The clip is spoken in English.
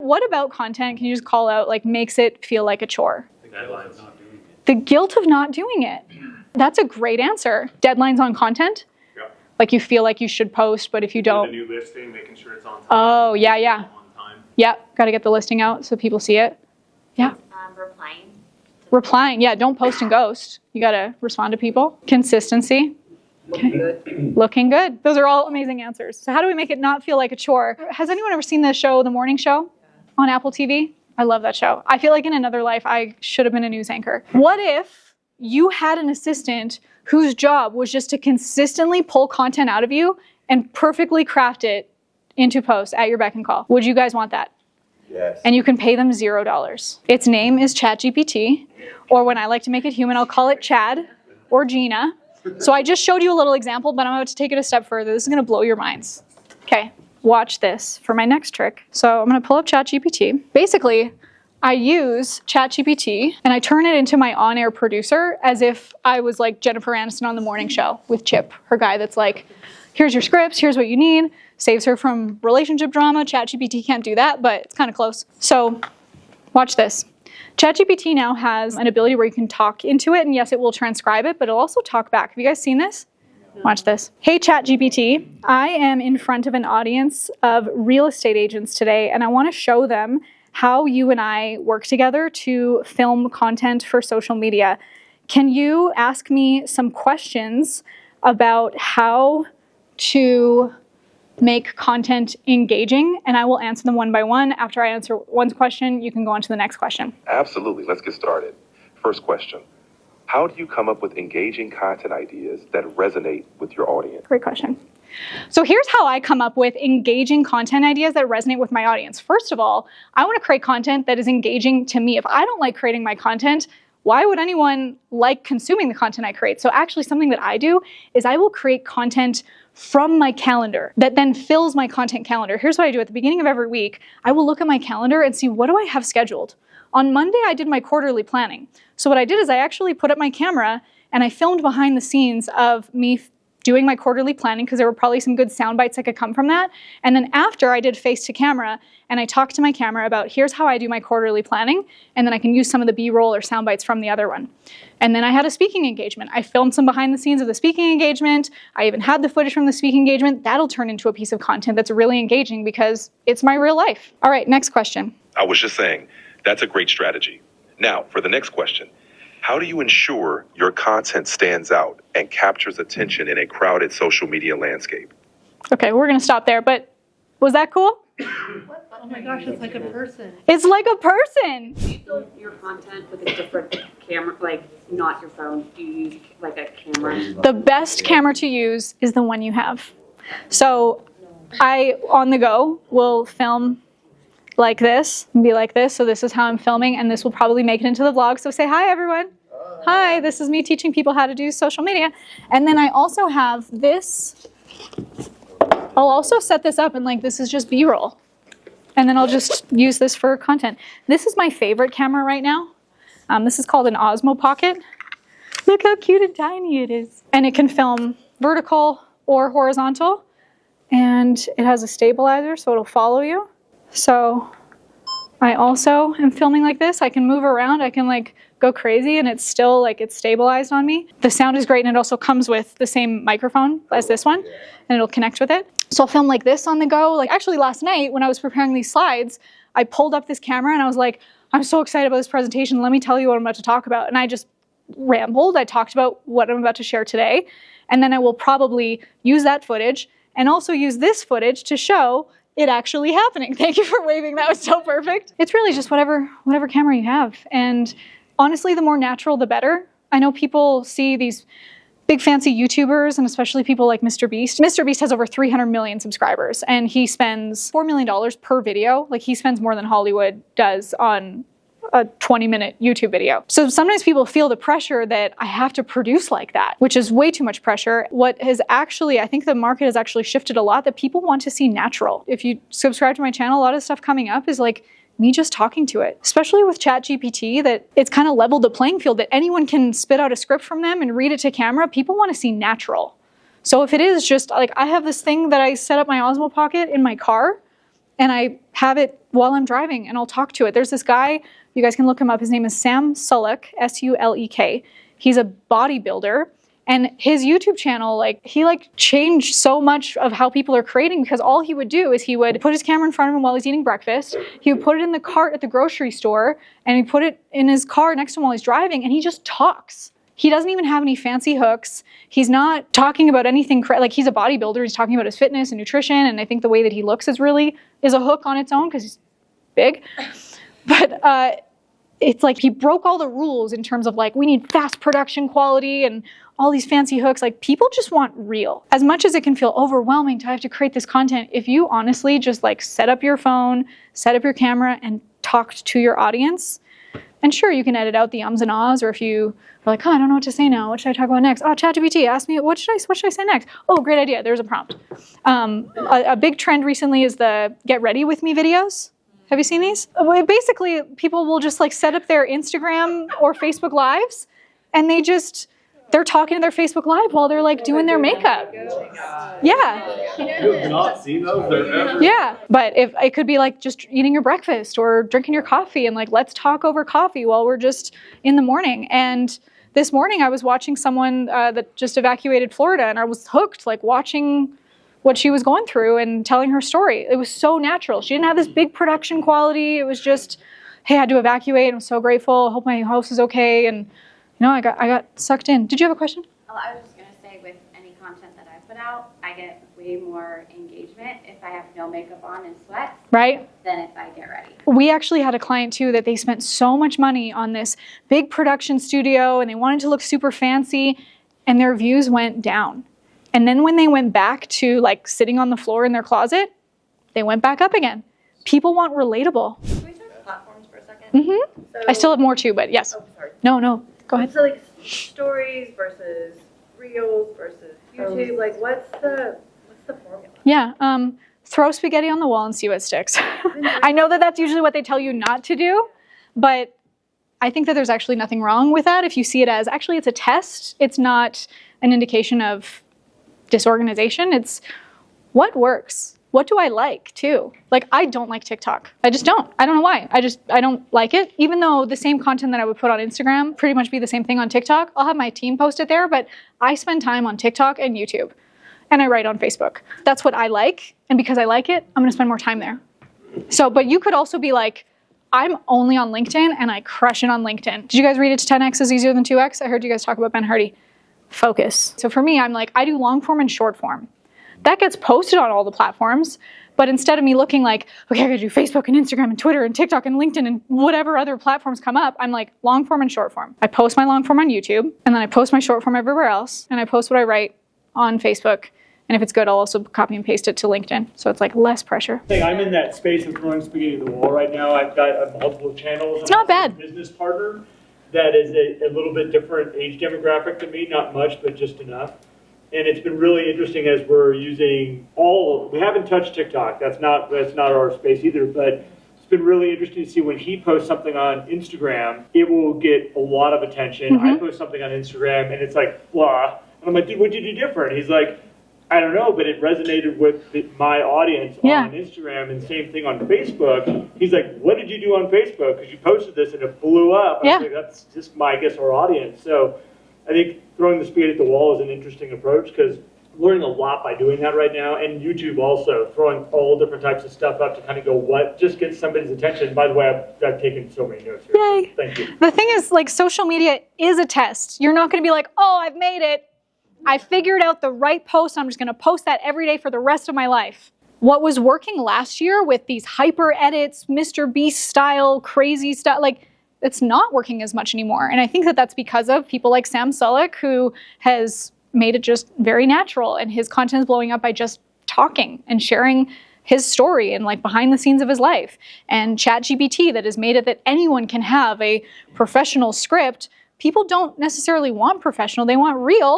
what about content can you just call out, like, makes it feel like a chore? The guilt of not doing it. That's a great answer. Deadlines on content? Yeah. Like you feel like you should post, but if you don't. The new listing, making sure it's on time. Oh, yeah. On time. Yeah, got to get the listing out so people see it. Yeah. Replying, yeah, don't post and ghost. You got to respond to people. Consistency. Looking good. Those are all amazing answers. So how do we make it not feel like a chore? Has anyone ever seen the show, The Morning Show on Apple TV? I love that show. I feel like in another life, I should have been a news anchor. What if you had an assistant whose job was just to consistently pull content out of you and perfectly craft it into posts at your beck and call? Would you guys want that? Yes. And you can pay them $0. Its name is ChatGPT, or when I like to make it human, I'll call it Chad or Gina. So I just showed you a little example, but I'm about to take it a step further. This is going to blow your minds. Okay, watch this for my next trick. So I'm going to pull up ChatGPT. Basically, I use ChatGPT and I turn it into my on-air producer as if I was like Jennifer Aniston on The Morning Show with Chip, her guy that's like, here's your scripts, here's what you need. Saves her from relationship drama. ChatGPT can't do that, but it's kind of close. So watch this. ChatGPT now has an ability where you can talk into it, and yes, it will transcribe it, but it'll also talk back. Have you guys seen this? Watch this. Hey, ChatGPT, I am in front of an audience of real estate agents today, and I want to show them how you and I work together to film content for social media. Can you ask me some questions about how to make content engaging, and I will answer them one by one. After I answer one question, you can go on to the next question. Absolutely. Let's get started. First question. How do you come up with engaging content ideas that resonate with your audience? Great question. So here's how I come up with engaging content ideas that resonate with my audience. First of all, I want to create content that is engaging to me. If I don't like creating my content, why would anyone like consuming the content I create? So actually something that I do is I will create content from my calendar that then fills my content calendar. Here's what I do at the beginning of every week. I will look at my calendar and see, what do I have scheduled? On Monday, I did my quarterly planning. So what I did is I actually put up my camera and I filmed behind the scenes of me doing my quarterly planning, because there were probably some good sound bites that could come from that. And then after, I did face to camera and I talked to my camera about, here's how I do my quarterly planning, and then I can use some of the B-roll or sound bites from the other one. And then I had a speaking engagement. I filmed some behind the scenes of the speaking engagement. I even had the footage from the speaking engagement. That'll turn into a piece of content that's really engaging because it's my real life. All right, next question. I was just saying, that's a great strategy. Now, for the next question. How do you ensure your content stands out and captures attention in a crowded social media landscape? Okay, we're going to stop there, but was that cool? Oh my gosh, it's like a person. It's like a person. Do you film your content with a different camera, like not your phone? Do you use like a camera? The best camera to use is the one you have. So I, on the go, will film like this and be like this. So this is how I'm filming, and this will probably make it into the vlog. So say hi, everyone. Hi, this is me teaching people how to do social media. And then I also have this. I'll also set this up and like, this is just B-roll. And then I'll just use this for content. This is my favorite camera right now. This is called an Osmo Pocket. Look how cute and tiny it is. And it can film vertical or horizontal. And it has a stabilizer, so it'll follow you. So I also am filming like this. I can move around. I can like go crazy and it's still like it's stabilized on me. The sound is great, and it also comes with the same microphone as this one, and it'll connect with it. So I'll film like this on the go. Like actually last night when I was preparing these slides, I pulled up this camera and I was like, I'm so excited about this presentation. Let me tell you what I'm about to talk about. And I just rambled. I talked about what I'm about to share today. And then I will probably use that footage and also use this footage to show it actually happening. Thank you for waving. That was so perfect. It's really just whatever camera you have. And honestly, the more natural, the better. I know people see these big fancy YouTubers, and especially people like Mr. Beast. Mr. Beast has over 300 million subscribers, and he spends $4 million per video. Like, he spends more than Hollywood does on a 20-minute YouTube video. So sometimes people feel the pressure that I have to produce like that, which is way too much pressure. What has actually, I think the market has actually shifted a lot, that people want to see natural. If you subscribe to my channel, a lot of stuff coming up is like me just talking to it, especially with ChatGPT, that it's kind of leveled the playing field, that anyone can spit out a script from them and read it to camera. People want to see natural. So if it is just like, I have this thing that I set up my Osmo Pocket in my car, and I have it while I'm driving and I'll talk to it. There's this guy, you guys can look him up. His name is Sam Sulek, S-U-L-E-K. He's a bodybuilder. And his YouTube channel, like, he like changed so much of how people are creating, because all he would do is he would put his camera in front of him while he's eating breakfast. He would put it in the cart at the grocery store, and he put it in his car next to him while he's driving, and he just talks. He doesn't even have any fancy hooks. He's not talking about anything, like, he's a bodybuilder. He's talking about his fitness and nutrition, and I think the way that he looks is a hook on its own because he's big. But it's like he broke all the rules in terms of like, we need fast production quality and all these fancy hooks. Like, people just want real. As much as it can feel overwhelming to have to create this content, if you honestly just like set up your phone, set up your camera, and talked to your audience, and sure, you can edit out the ums and ahs, or if you are like, oh, I don't know what to say now. What should I talk about next? Oh, ChatGPT, ask me, what should I say next? Oh, great idea. There's a prompt. A big trend recently is the get ready with me videos. Have you seen these? Basically, people will just like set up their Instagram or Facebook lives, and they're talking to their Facebook Live while they're like doing their makeup. Yeah. You have not seen those? They're ever. Yeah. But if it could be like just eating your breakfast or drinking your coffee, and like, let's talk over coffee while we're just in the morning. And this morning I was watching someone that just evacuated Florida, and I was hooked, like watching what she was going through and telling her story. It was so natural. She didn't have this big production quality. It was just, hey, I had to evacuate. I'm so grateful. I hope my house is okay. And I got sucked in. Did you have a question? Oh, I was just going to say, with any content that I put out, I get way more engagement if I have no makeup on and sweat, Right? than if I get ready. We actually had a client too that they spent so much money on this big production studio, and they wanted to look super fancy, and their views went down. And then when they went back to like sitting on the floor in their closet, they went back up again. People want relatable. Can we talk platforms for a second? Mm-hmm. So, I still have more too, but yes. Oh, sorry. No, go ahead. So like stories versus reels versus YouTube, like what's the formula? Yeah, throw spaghetti on the wall and see what sticks. I know that that's usually what they tell you not to do, but I think that there's actually nothing wrong with that if you see it as, actually, it's a test. It's not an indication of disorganization. It's what works. What do I like too? Like, I don't like TikTok. I just don't. I don't know why. I don't like it. Even though the same content that I would put on Instagram pretty much be the same thing on TikTok. I'll have my team post it there, but I spend time on TikTok and YouTube, and I write on Facebook. That's what I like, and because I like it, I'm gonna spend more time there. So, but you could also be like, I'm only on LinkedIn and I crush it on LinkedIn. Did you guys read it to 10x is easier than 2x? I heard you guys talk about Ben Hardy. Focus. So for me, I'm like, I do long form and short form. That gets posted on all the platforms, but instead of me looking like, okay, I gotta do Facebook and Instagram and Twitter and TikTok and LinkedIn and whatever other platforms come up, I'm like, long form and short form. I post my long form on YouTube, and then I post my short form everywhere else, and I post what I write on Facebook, and if it's good, I'll also copy and paste it to LinkedIn. So it's like less pressure. I'm in that space of throwing spaghetti at the wall right now. I've got multiple channels. It's not bad. A business partner that is a little bit different age demographic than me, not much, but just enough. And it's been really interesting as we're using we haven't touched TikTok. That's not our space either, but it's been really interesting to see when he posts something on Instagram, it will get a lot of attention. Mm-hmm. I post something on Instagram and it's like, blah. And I'm like, dude, what'd you do different? He's like, I don't know, but it resonated with my audience on Instagram, and same thing on Facebook. He's like, what did you do on Facebook? Because you posted this and it blew up. I was like, that's just our audience. So I think throwing the spaghetti at the wall is an interesting approach, because I'm learning a lot by doing that right now. And YouTube also, throwing all different types of stuff up to kind of go, what just gets somebody's attention. By the way, I've taken so many notes here. Yay. Thank you. The thing is, like, social media is a test. You're not gonna be like, oh, I've made it. I figured out the right post. I'm just going to post that every day for the rest of my life. What was working last year with these hyper edits, Mr. Beast style, crazy stuff, like, it's not working as much anymore. And I think that that's because of people like Sam Sulek, who has made it just very natural, and his content is blowing up by just talking and sharing his story and like behind the scenes of his life. And ChatGPT that has made it that anyone can have a professional script. People don't necessarily want professional, they want real.